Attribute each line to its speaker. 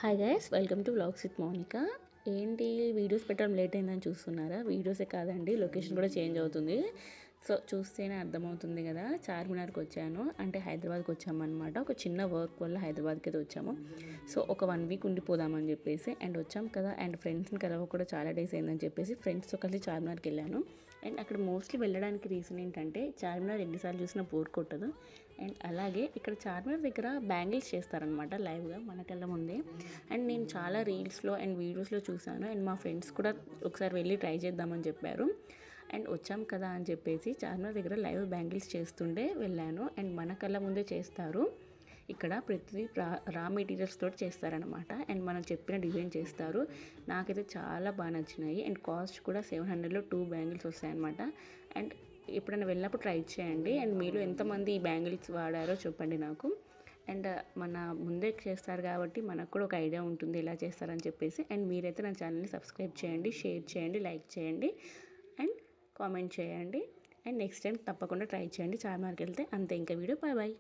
Speaker 1: Hi guys, welcome to vlogs with Mounika. ఏంటి videos పెట్టడం late అయిందని చూస్తున్నారా? వీడియోసే కాదండి, లొకేషన్ కూడా చేంజ్ అవుతుంది. సో చూస్తేనే అర్థమవుతుంది కదా. చార్మినార్కి వచ్చాను, అంటే హైదరాబాద్కి వచ్చామన్నమాట. ఒక చిన్న వర్క్ వల్ల హైదరాబాద్కి అయితే వచ్చాము. సో ఒక 1 వీక్ ఉండిపోదామని చెప్పేసి అండ్ వచ్చాం కదా. అండ్ ఫ్రెండ్స్ని కలవ కూడా చాలా డేస్ అయిందని చెప్పేసి ఫ్రెండ్స్తో కలిసి చార్మినార్కి వెళ్ళాను. అండ్ అక్కడ మోస్ట్లీ వెళ్ళడానికి రీజన్ ఏంటంటే చార్మినార్ ఎన్నిసార్లు చూసినా బోర్ కొట్టదు. అండ్ అలాగే ఇక్కడ చార్మినార్ దగ్గర బ్యాంగిల్స్ చేస్తారనమాట లైవ్గా మన కళ్ళ ముందే. అండ్ నేను చాలా రీల్స్లో అండ్ వీడియోస్లో చూసాను. అండ్ మా ఫ్రెండ్స్ కూడా ఒకసారి వెళ్ళి ట్రై చేద్దామని చెప్పారు. అండ్ వచ్చాం కదా అని చెప్పేసి చార్మినార్ దగ్గర లైవ్ బ్యాంగిల్స్ చేస్తుండే వెళ్ళాను. అండ్ మన కళ్ళ ముందే చేస్తారు. ఇక్కడ ప్రతిదీ రా మెటీరియల్స్ తోటి చేస్తారనమాట. అండ్ మనం చెప్పిన డిజైన్ చేస్తారు. నాకైతే చాలా బాగా నచ్చినాయి. అండ్ కాస్ట్ కూడా 700లో 2 బ్యాంగిల్స్ వస్తాయన్నమాట. అండ్ ఎప్పుడైనా వెళ్ళినప్పుడు ట్రై చేయండి. అండ్ మీరు ఎంతమంది ఈ బ్యాంగిల్స్ వాడారో చెప్పండి నాకు. అండ్ మన ముందే చేస్తారు కాబట్టి మనకు కూడా ఒక ఐడియా ఉంటుంది ఎలా చేస్తారని చెప్పేసి. అండ్ మీరైతే నా ఛానల్ని సబ్స్క్రైబ్ చేయండి, షేర్ చేయండి, లైక్ చేయండి అండ్ కామెంట్ చేయండి. అండ్ నెక్స్ట్ టైం తప్పకుండా ట్రై చేయండి చార్మినార్కి వెళ్తే. అంతే, ఇంకా వీడియో. Bye bye.